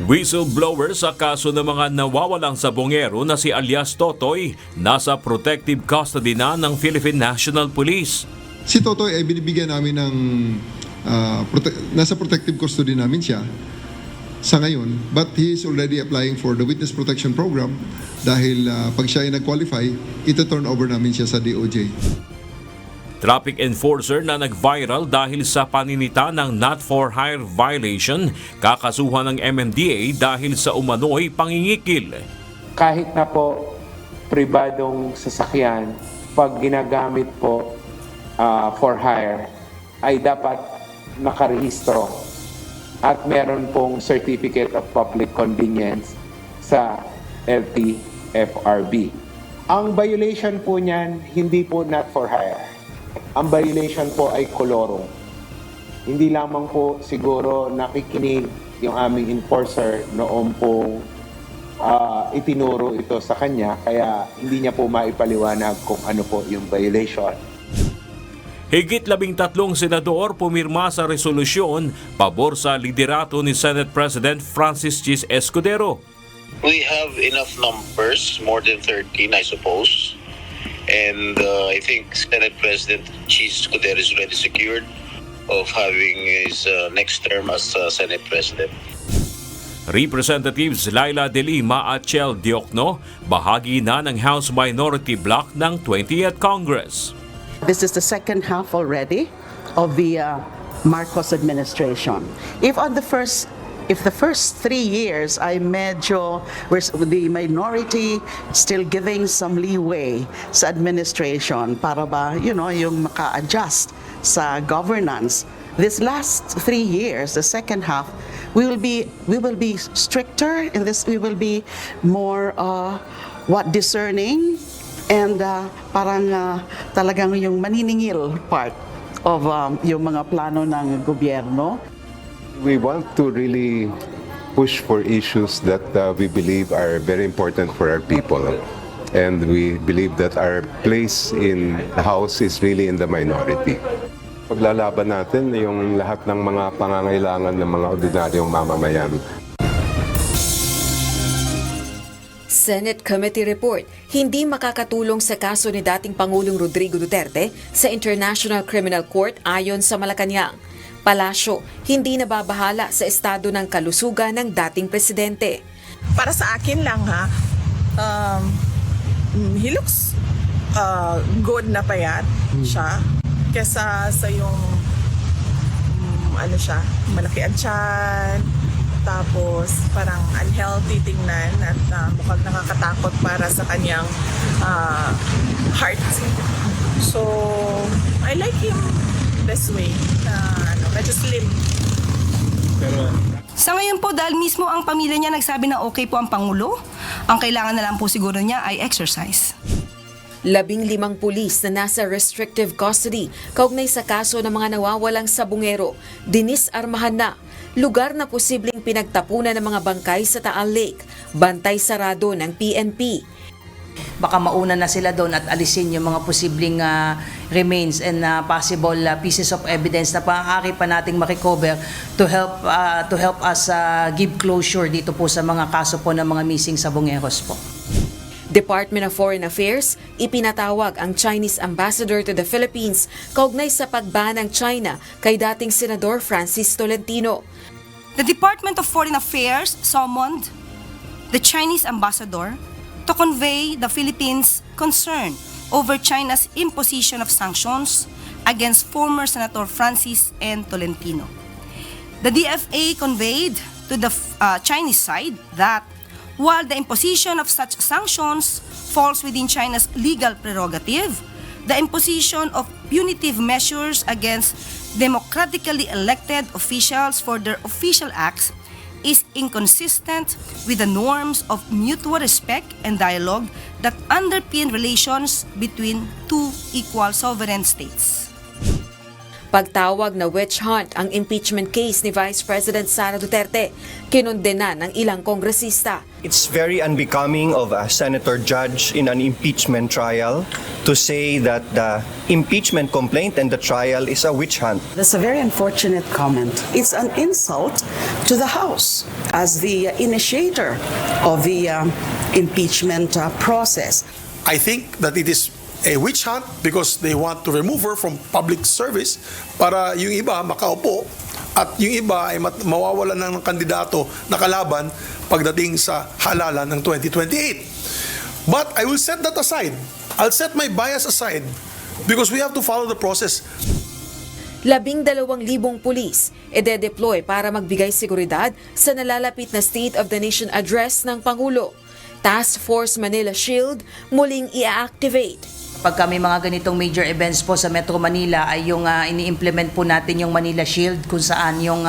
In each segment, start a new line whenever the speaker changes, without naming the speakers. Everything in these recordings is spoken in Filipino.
Whistleblower sa kaso ng mga nawawalang sabongero na si alias Totoy nasa protective custody na ng Philippine National Police.
Si Totoy ay binibigyan namin ng nasa protective custody namin siya sa ngayon, but he is already applying for the Witness Protection Program dahil pag siya ay nag-qualify, ito-turn over namin siya sa DOJ.
Traffic enforcer na nag-viral dahil sa paninita ng not for hire violation, kakasuhan ng MMDA dahil sa umano'y pangingikil.
Kahit na po pribadong sasakyan, pag ginagamit po for hire, ay dapat nakarehistro at meron pong Certificate of Public Convenience sa LTFRB. Ang violation po niyan, hindi po not for hire. Ang violation po ay kolorong. Hindi lamang po siguro nakikinig yung aming enforcer noon po itinuro ito sa kanya, kaya hindi niya po maipaliwanag kung ano po yung violation.
Higit 13 senador pumirma sa resolusyon pabor sa liderato ni Senate President Francis Chis Escudero.
We have enough numbers, more than 13 I suppose. And I think Senate President Chis Escudero is already secured of having his next term as Senate President.
Representatives Laila De Lima at Chel Diokno, bahagi na ng House Minority Bloc ng 20th Congress.
This is the second half already of the Marcos administration. If the first 3 years ay medyo the minority still giving some leeway sa administration para ba yung maka-adjust sa governance, this last 3 years, the second half, we will be stricter in this. We will be more discerning and parang talagang yung maniningil part of yung mga plano ng gobyerno.
We want to really push for issues that we believe are very important for our people. And we believe that our place in the House is really in the minority. Paglalaban natin yung lahat ng mga pangangailangan ng mga ordinaryong mamamayan.
Senate Committee Report, hindi makakatulong sa kaso ni dating Pangulong Rodrigo Duterte sa International Criminal Court ayon sa Malacanang. Palasyo, hindi nababahala sa estado ng kalusugan ng dating presidente.
Para sa akin lang he looks good na payat siya kesa sa yung malaki ang tiyan, tapos parang unhealthy tingnan at mukhang nakakatakot para sa kanyang heart. So, I like him this way, medyo slim.
Sa ngayon po, dahil mismo ang pamilya niya nagsabi na okay po ang Pangulo, ang kailangan na lang po siguro niya ay exercise.
15 pulis na nasa restrictive custody kaugnay sa kaso ng mga nawawalang sabongero, dinisarmahan na. Lugar na posibleng pinagtapunan ng mga bangkay sa Taal Lake, bantay sarado ng PNP.
Baka mauna na sila doon at alisin yung mga posibleng remains and possible pieces of evidence na maaari pa nating ma-recover to help us give closure dito po sa mga kaso po ng mga missing sabongeros po.
Department of Foreign Affairs, ipinatawag ang Chinese Ambassador to the Philippines kaugnay sa pagban ng China kay dating Senador Francis Tolentino.
The Department of Foreign Affairs summoned the Chinese Ambassador to convey the Philippines' concern over China's imposition of sanctions against former Senator Francis N. Tolentino. The DFA conveyed to the Chinese side that while the imposition of such sanctions falls within China's legal prerogative, the imposition of punitive measures against democratically elected officials for their official acts is inconsistent with the norms of mutual respect and dialogue that underpin relations between two equal sovereign states.
Pagtawag na witch hunt ang impeachment case ni Vice President Sara Duterte, kinondena ng ilang kongresista.
It's very unbecoming of a senator judge in an impeachment trial to say that the impeachment complaint and the trial is a witch hunt.
That's a very unfortunate comment. It's an insult to the House as the initiator of the impeachment process.
I think that it is a witch hunt because they want to remove her from public service para yung iba makaupo at yung iba ay mawawalan ng kandidato na kalaban pagdating sa halalan ng 2028. But I will set that aside. I'll set my bias aside because we have to follow the process.
12,000 pulis ide-deploy para magbigay seguridad sa nalalapit na State of the Nation address ng Pangulo. Task Force Manila Shield muling i-activate.
Pagka may mga ganitong major events po sa Metro Manila ay yung ini-implement po natin yung Manila Shield kung saan yung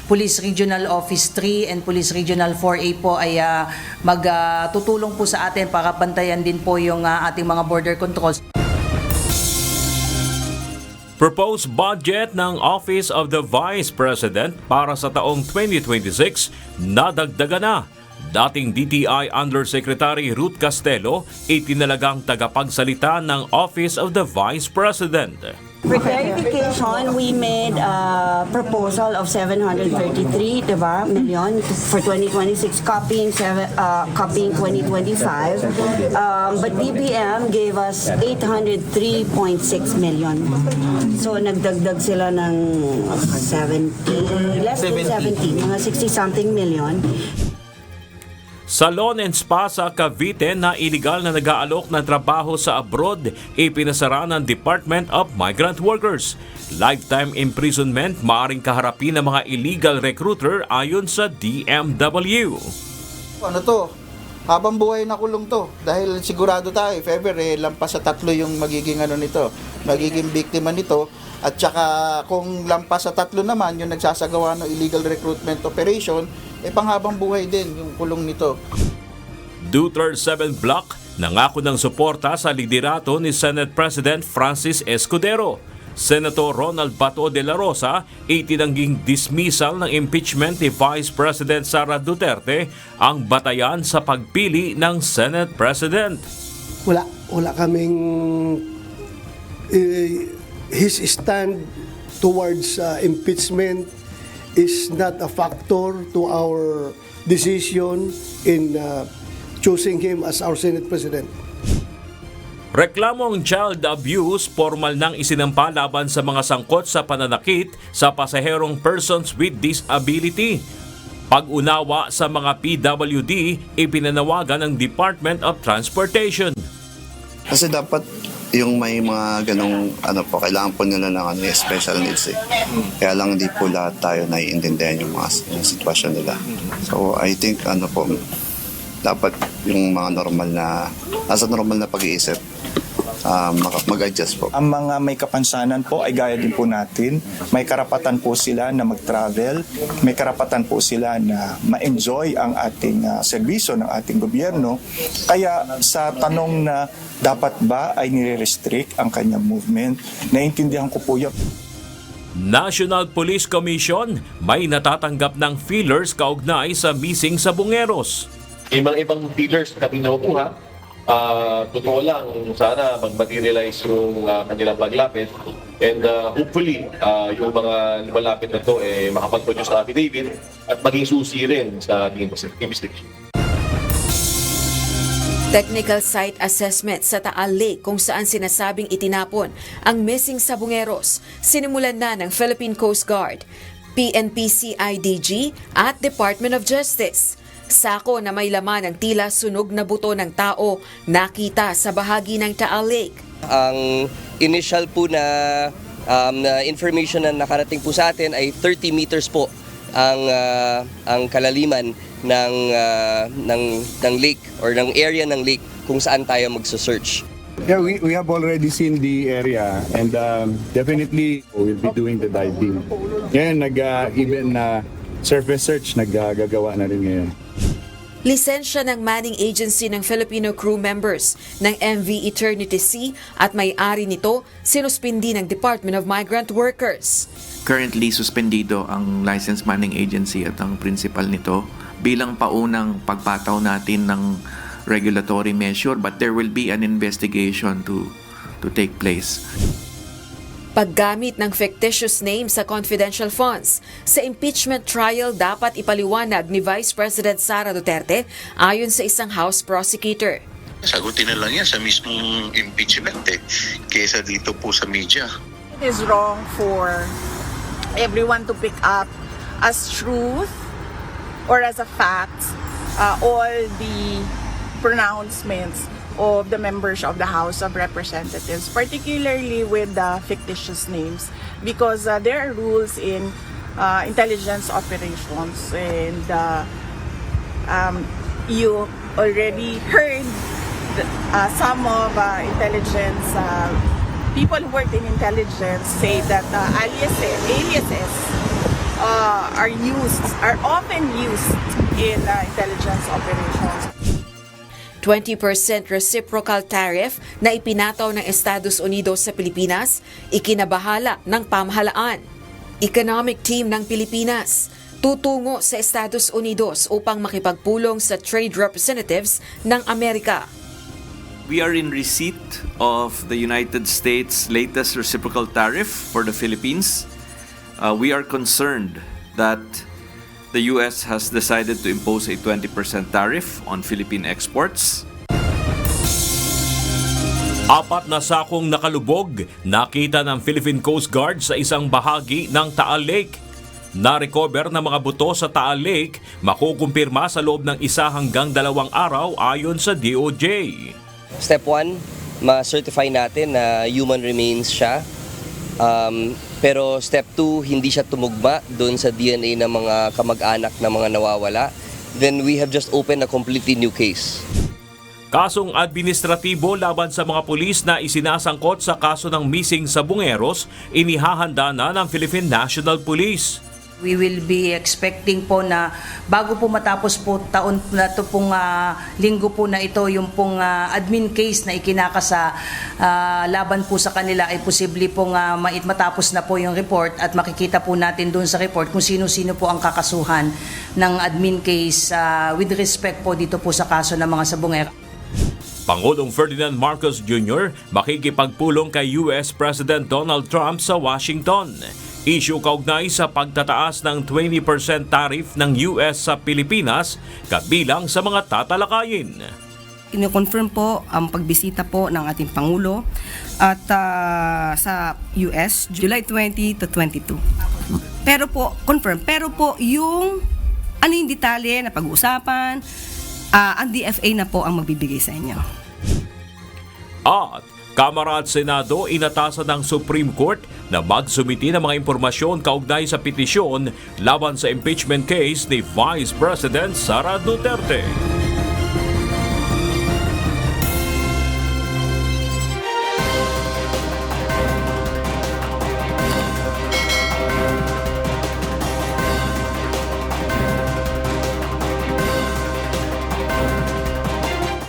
Police Regional Office 3 and Police Regional 4A po ay magtutulong po sa atin para bantayan din po yung ating mga border controls.
Proposed budget ng Office of the Vice President para sa taong 2026 nadagdagan na. Dating DTI Undersecretary Ruth Castelo itinalagang tagapagsalita ng Office of the Vice President.
For clarification, we made a proposal of 733 million for 2026, copying 2025. But DBM gave us 803.6 million. So nagdagdag sila ng 70, less than 70, mga 60-something million.
Salon and Spa sa Cavite na iligal na nag-aalok ng trabaho sa abroad ipinasara ng Department of Migrant Workers. Lifetime imprisonment maaaring kaharapin ng mga illegal recruiter ayon sa DMW.
Ano to? Habang buhay na kulong to. Dahil sigurado tayo, if ever, lampas sa 3 yung magiging magiging biktima nito. At saka kung lampas sa 3 naman, yung nagsasagawa ng illegal recruitment operation, panghabang buhay din yung kulong nito.
Duterte 7 Block nangako ng suporta sa liderato ni Senate President Francis Escudero. Senator Ronald Bato de la Rosa itinangging dismissal ng impeachment ni Vice President Sara Duterte ang batayan sa pagpili ng Senate President.
Wala kaming his stand towards impeachment is not a factor to our decision in choosing him as our Senate President.
Reklamong child abuse, formal nang isinampa laban sa mga sangkot sa pananakit sa pasaherong persons with disability. Pag-unawa sa mga PWD, ipinanawagan ng Department of Transportation.
Kasi dapat yung may mga ganong kailangan po nila ng special needs Kaya lang hindi po lahat tayo naiintindihan yung mga sitwasyon nila. So I think dapat yung mga nasa normal na pag-iisip mag-adjust po.
Ang mga may kapansanan po ay gaya din po natin. May karapatan po sila na mag-travel. May karapatan po sila na ma-enjoy ang ating serbisyo ng ating gobyerno. Kaya sa tanong na dapat ba ay nire-restrict ang kanyang movement, naiintindihan ko po yun.
National Police Commission may natatanggap ng feelers kaugnay sa missing sa Bungeros.
Ibang feelers na kinukuha. Totoo lang, sana mag-materialize yung kanilang paglapit and hopefully yung mga lumalapit na to makapag-produce ng affidavit at maging susi rin sa ating investigation.
Technical site assessment sa Taal Lake kung saan sinasabing itinapon ang missing sa Bungeros sinimulan na ng Philippine Coast Guard, PNP-CIDG at Department of Justice. Sako na may laman ng tila sunog na buto ng tao nakita sa bahagi ng Taal Lake.
Ang initial po na information na nakarating po sa atin ay 30 meters po ang kalaliman ng lake or ng area ng lake kung saan tayo magse-search.
Yeah, we have already seen the area and definitely we'll be doing the diving. Ngayon even surface search naggagawa na rin ngayon.
Lisensya ng manning agency ng Filipino crew members ng MV Eternity Sea at may-ari nito sinuspindi ng Department of Migrant Workers.
Currently, suspendido ang licensed manning agency at ang principal nito bilang paunang pagpataw natin ng regulatory measure, but there will be an investigation to take place.
Paggamit ng fictitious name sa confidential funds. Sa impeachment trial, dapat ipaliwanag ni Vice President Sara Duterte ayon sa isang House prosecutor.
Sagutin na lang yan sa mismong impeachment kesa dito po sa media.
It is wrong for everyone to pick up as truth or as a fact all the pronouncements of the members of the House of Representatives, particularly with the fictitious names, because there are rules in intelligence operations, and you already heard some of intelligence people who work in intelligence say that aliases are often used in intelligence operations.
20% reciprocal tariff na ipinataw ng Estados Unidos sa Pilipinas, ikinabahala ng pamahalaan. Economic team ng Pilipinas tutungo sa Estados Unidos upang makipagpulong sa trade representatives ng Amerika.
We are in receipt of the United States' latest reciprocal tariff for the Philippines. We are concerned that the U.S. has decided to impose a 20% tariff on Philippine exports.
4 na sakong nakalubog, nakita ng Philippine Coast Guard sa isang bahagi ng Taal Lake. Na-recover na mga buto sa Taal Lake, makukumpirma sa loob ng 1 hanggang 2 araw ayon sa DOJ.
Step 1, ma-certify natin na human remains siya. Pero step 2, hindi siya tumugma doon sa DNA ng mga kamag-anak na mga nawawala. Then we have just opened a completely new case.
Kasong administratibo laban sa mga pulis na isinasangkot sa kaso ng missing sa Bungeros, inihahanda na ng Philippine National Police.
We will be expecting po na bago po matapos po taon na ito pong linggo po na ito, yung pong admin case na ikinakasa laban po sa kanila ay posible pong matapos na po yung report at makikita po natin doon sa report kung sino-sino po ang kakasuhan ng admin case with respect po dito po sa kaso ng mga sabongero.
Pangulong Ferdinand Marcos Jr. makikipagpulong kay US President Donald Trump sa Washington. Issue kaugnay sa pagtataas ng 20% tariff ng US sa Pilipinas kabilang sa mga tatalakayin.
Ino-confirm po ang pagbisita po ng ating Pangulo at sa US July 20 to 22. Pero po, confirm. Pero po yung yung detalye na pag-uusapan, ang DFA na po ang magbibigay sa inyo.
At Kamara at Senado inatasan ng Supreme Court na magsumiti ng mga impormasyon kaugnay sa petisyon laban sa impeachment case ni Vice President Sara Duterte.